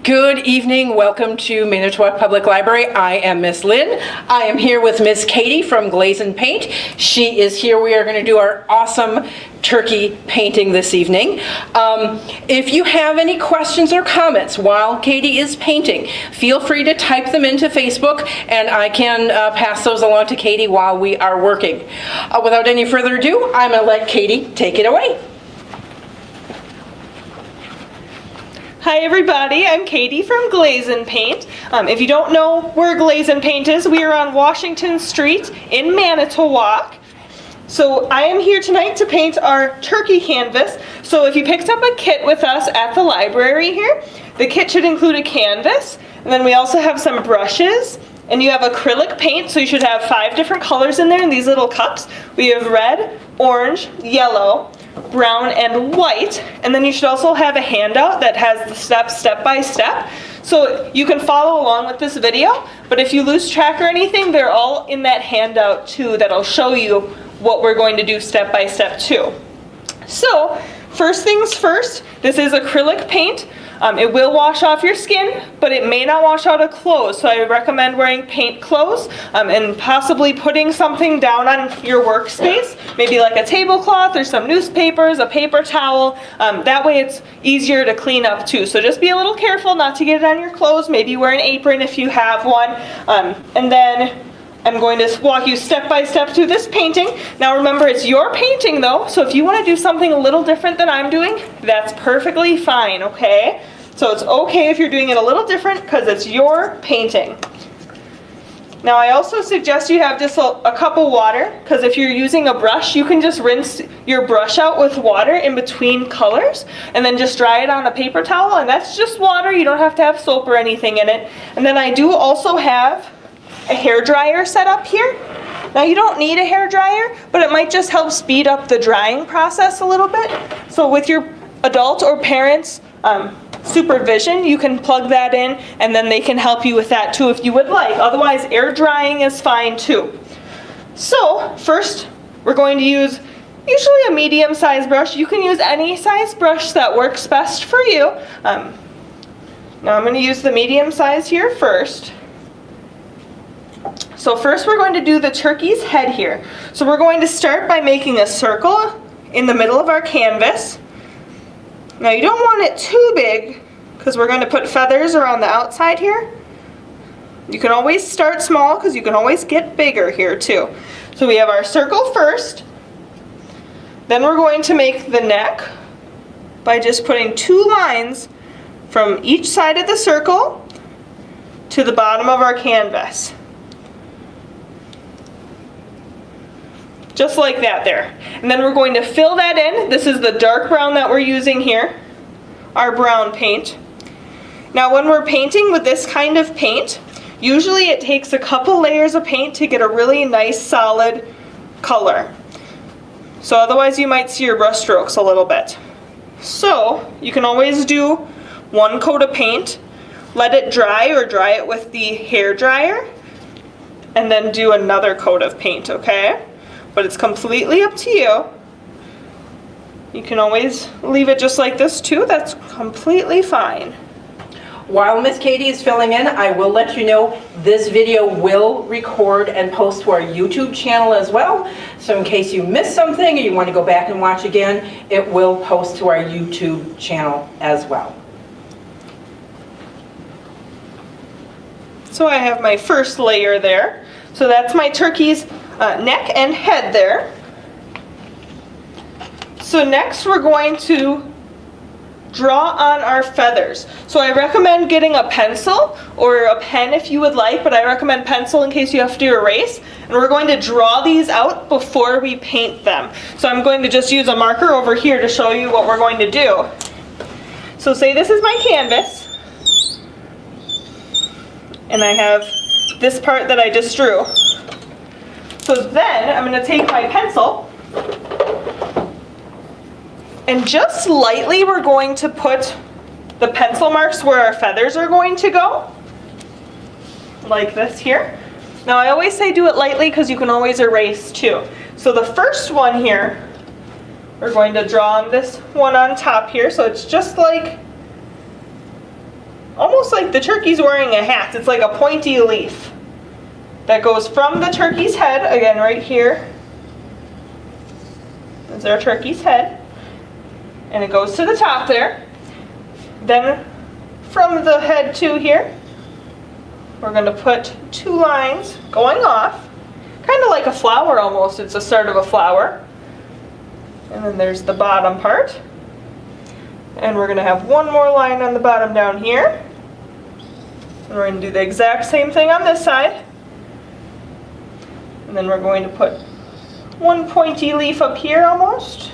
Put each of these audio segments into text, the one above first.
Good evening. Welcome to Manitowoc Public Library. I am Miss Lynn. I am here with Miss Katie from Glaze and Paint. She is here. We are going to do our awesome turkey painting this evening. If you have any questions or comments while Katie is painting, feel free to type them into Facebook and I can pass those along to Katie while we are working. Without any further ado, I'm going to let Katie take it away. Hi everybody, I'm Katie from Glaze and Paint. If you don't know where Glaze and Paint is, we are on Washington Street in Manitowoc. So I am here tonight to paint our turkey canvas. So if you picked up a kit with us at the library here, the kit should include a canvas, and then we also have some brushes, and you have acrylic paint, so you should have 5 different colors in there in these little cups. We have red, orange, yellow, brown, and white, and then you should also have a handout that has the steps step by step, so you can follow along with this video, but if you lose track or anything, they're all in that handout too that'll show you what we're going to do step by step too. So first things first, this is acrylic paint. It will wash off your skin, but it may not wash out of clothes, so I recommend wearing paint clothes and possibly putting something down on your workspace, maybe like a tablecloth or some newspapers, a paper towel. That way it's easier to clean up too. So just be a little careful not to get it on your clothes. Maybe wear an apron if you have one. And then I'm going to walk you step by step through this painting. Now remember, it's your painting though, so if you want to do something a little different than I'm doing, that's perfectly fine, okay? So it's okay if you're doing it a little different because it's your painting. Now I also suggest you have just a cup of water, because if you're using a brush, you can just rinse your brush out with water in between colors and then just dry it on a paper towel, and that's just water. You don't have to have soap or anything in it. And then I do also have a hair dryer set up here. Now you don't need a hair dryer, but it might just help speed up the drying process a little bit. So with your adult or parents' supervision, you can plug that in and then they can help you with that too if you would like. Otherwise, air drying is fine too. So first, we're going to use usually a medium-sized brush. You can use any size brush that works best for you. Now I'm going to use the medium size here first. So first we're going to do the turkey's head here. So we're going to start by making a circle in the middle of our canvas. Now you don't want it too big because we're going to put feathers around the outside here. You can always start small because you can always get bigger here too. So we have our circle first. Then we're going to make the neck by just putting 2 lines from each side of the circle to the bottom of our canvas. Just like that there. And then we're going to fill that in. This is the dark brown that we're using here, our brown paint. Now when we're painting with this kind of paint, usually it takes a couple layers of paint to get a really nice solid color. So otherwise you might see your brush strokes a little bit. So you can always do 1 coat of paint, let it dry or dry it with the hair dryer, and then do another coat of paint, okay? But it's completely up to you. You can always leave it just like this too. That's completely fine. While Miss Katie is filling in, I will let you know this video will record and post to our YouTube channel as well. So in case you missed something or you want to go back and watch again, it will post to our YouTube channel as well. So I have my first layer there. So that's my turkey's neck and head there. So next we're going to draw on our feathers. So I recommend getting a pencil or a pen if you would like, but I recommend pencil in case you have to erase. And we're going to draw these out before we paint them. So I'm going to just use a marker over here to show you what we're going to do. So say this is my canvas, and I have this part that I just drew. So then I'm going to take my pencil and just lightly we're going to put the pencil marks where our feathers are going to go, like this here. Now I always say do it lightly because you can always erase too. So the first one here, we're going to draw on this one on top here, so it's just like almost like the turkey's wearing a hat. It's like a pointy leaf that goes from the turkey's head, again right here. That's our turkey's head. And it goes to the top there. Then from the head to here, we're going to put 2 lines going off. Kind of like a flower almost. It's the start of a flower. And then there's the bottom part. And we're going to have 1 more line on the bottom down here. And we're going to do the exact same thing on this side. And then we're going to put 1 pointy leaf up here almost.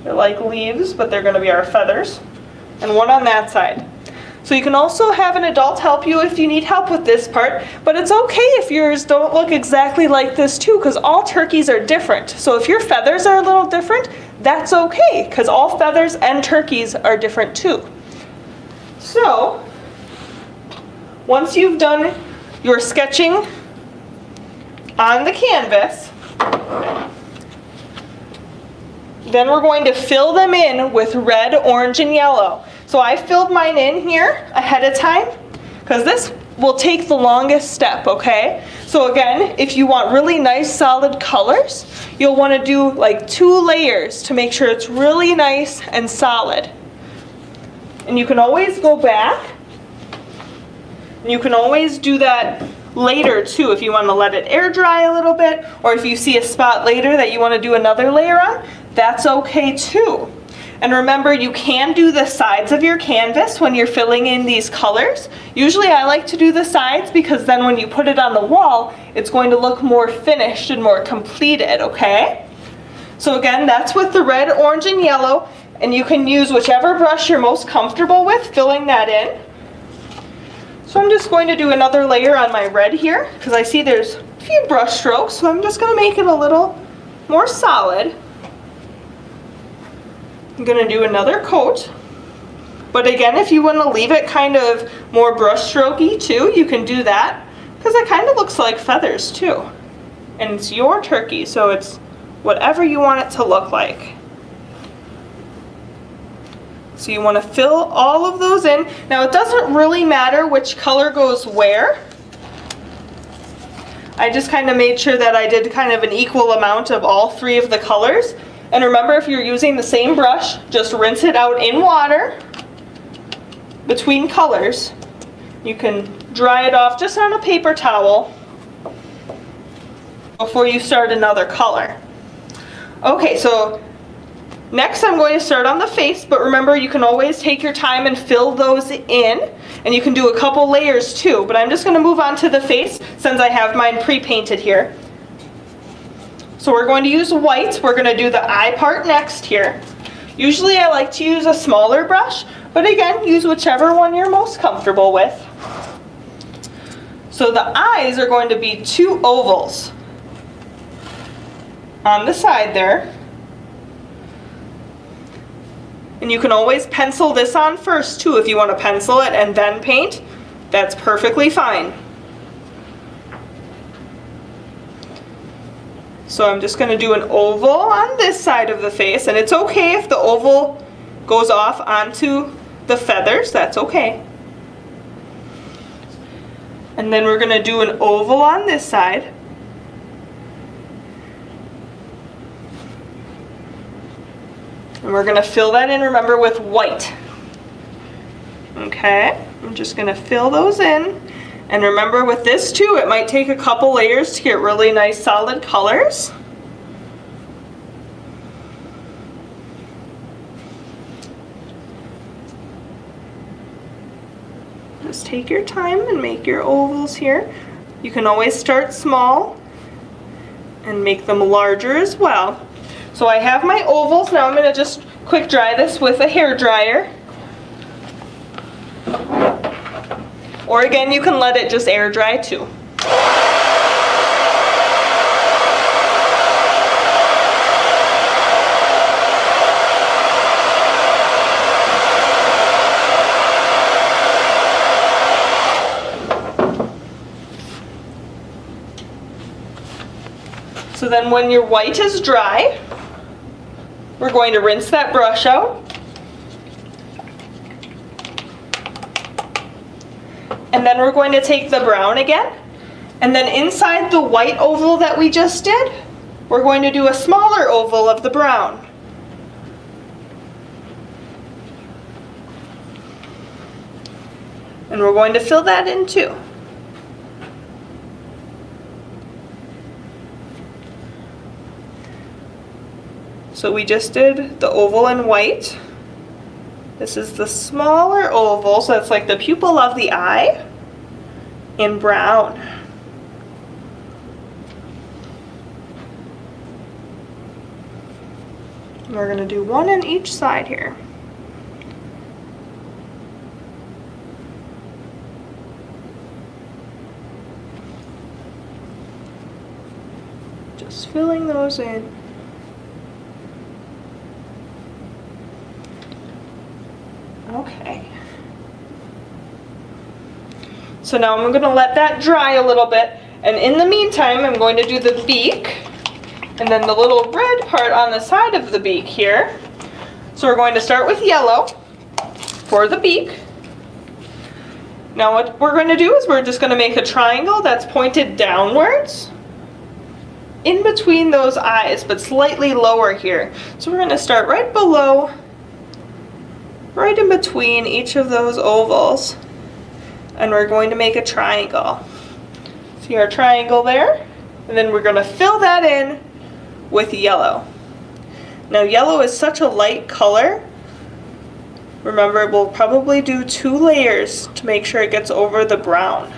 They're like leaves, but they're going to be our feathers. And 1 on that side. So you can also have an adult help you if you need help with this part, but it's okay if yours don't look exactly like this too, because all turkeys are different. So if your feathers are a little different, that's okay, because all feathers and turkeys are different too. So, once you've done your sketching on the canvas, then we're going to fill them in with red, orange, and yellow. So I filled mine in here ahead of time because this will take the longest step, okay? So again, if you want really nice solid colors, you'll want to do like 2 layers to make sure it's really nice and solid. And you can always go back, and you can always do that later too if you want to let it air dry a little bit, or if you see a spot later that you want to do another layer on, that's okay too. And remember, you can do the sides of your canvas when you're filling in these colors. Usually I like to do the sides because then when you put it on the wall, it's going to look more finished and more completed, okay? So again, that's with the red, orange, and yellow, and you can use whichever brush you're most comfortable with filling that in. So I'm just going to do another layer on my red here because I see there's a few brush strokes, so I'm just going to make it a little more solid. I'm going to do another coat, but again, if you want to leave it kind of more brush strokey too, you can do that because it kind of looks like feathers too. And it's your turkey, so it's whatever you want it to look like. So you want to fill all of those in. Now it doesn't really matter which color goes where. I just kind of made sure that I did kind of an equal amount of all 3 of the colors. And remember, if you're using the same brush, just rinse it out in water between colors. You can dry it off just on a paper towel before you start another color. Okay, so next I'm going to start on the face, but remember you can always take your time and fill those in, and you can do a couple layers too, but I'm just going to move on to the face since I have mine pre-painted here. So we're going to use white. We're going to do the eye part next here. Usually I like to use a smaller brush, but again, use whichever one you're most comfortable with. So the eyes are going to be 2 ovals on the side there. And you can always pencil this on first too if you want to pencil it and then paint. That's perfectly fine. So I'm just going to do an oval on this side of the face, and it's okay if the oval goes off onto the feathers, that's okay. And then we're going to do an oval on this side. And we're going to fill that in, remember, with white. Okay, I'm just going to fill those in. And remember with this too, it might take a couple layers to get really nice solid colors. Just take your time and make your ovals here. You can always start small and make them larger as well. So I have my ovals. Now I'm going to just quick dry this with a hair dryer. Or again, you can let it just air dry too. So then when your white is dry, we're going to rinse that brush out. And then we're going to take the brown again. And then inside the white oval that we just did, we're going to do a smaller oval of the brown. And we're going to fill that in too. So we just did the oval in white. This is the smaller oval, so it's like the pupil of the eye in brown. And we're going to do one on each side here. Just filling those in. Okay. So now I'm going to let that dry a little bit, and in the meantime I'm going to do the beak and then the little red part on the side of the beak here. So we're going to start with yellow for the beak. Now what we're going to do is we're just going to make a triangle that's pointed downwards in between those eyes, but slightly lower here. So we're going to start right below, right in between each of those ovals, and we're going to make a triangle. See our triangle there? And then we're going to fill that in with yellow. Now yellow is such a light color. Remember, we'll probably do 2 layers to make sure it gets over the brown.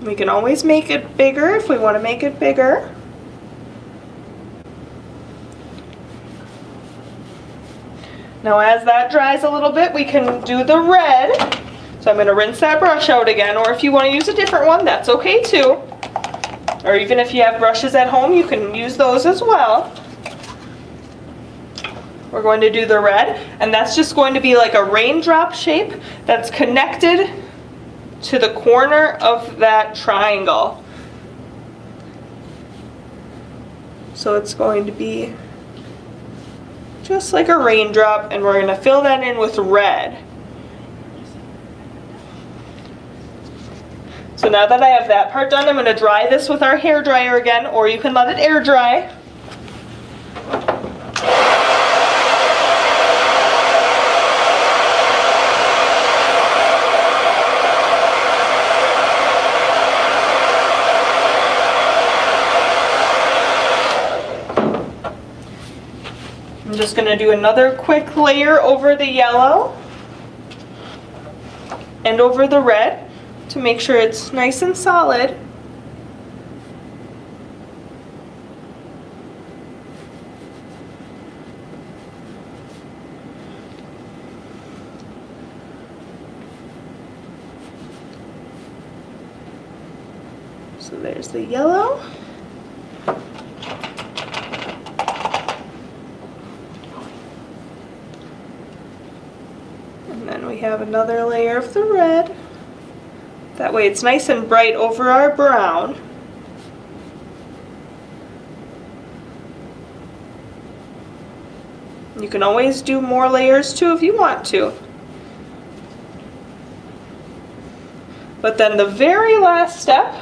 We can always make it bigger if we want to make it bigger. Now as that dries a little bit, we can do the red. So I'm going to rinse that brush out again, or if you want to use a different one, that's okay too. Or even if you have brushes at home, you can use those as well. We're going to do the red, and that's just going to be like a raindrop shape that's connected to the corner of that triangle. So it's going to be just like a raindrop, and we're going to fill that in with red. So now that I have that part done, I'm going to dry this with our hair dryer again, or you can let it air dry. I'm just going to do another quick layer over the yellow and over the red to make sure it's nice and solid. So there's the yellow. And then we have another layer of the red. That way it's nice and bright over our brown. You can always do more layers too if you want to. But then the very last step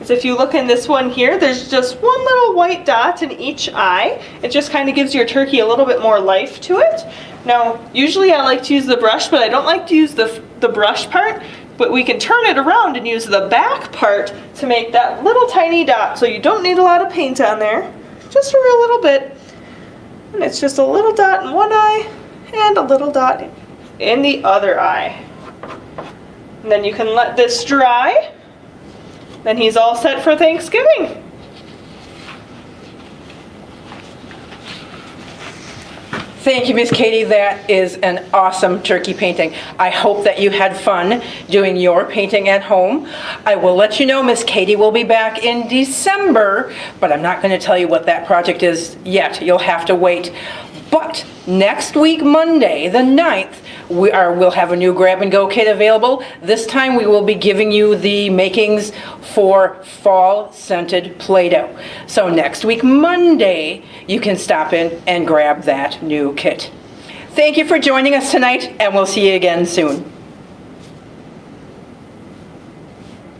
is, if you look in this one here, there's just one little white dot in each eye. It just kind of gives your turkey a little bit more life to it. Now, usually I like to use the brush, but I don't like to use the brush part. But we can turn it around and use the back part to make that little tiny dot. So you don't need a lot of paint on there, just a real little bit. And it's just a little dot in one eye and a little dot in the other eye. And then you can let this dry. Then he's all set for Thanksgiving. Thank you, Miss Katie. That is an awesome turkey painting. I hope that you had fun doing your painting at home. I will let you know Miss Katie will be back in December, but I'm not going to tell you what that project is yet. You'll have to wait. But next week, Monday, the 9th, we'll have a new grab and go kit available. This time we will be giving you the makings for fall scented Play-Doh. So next week, Monday, you can stop in and grab that new kit. Thank you for joining us tonight, and we'll see you again soon.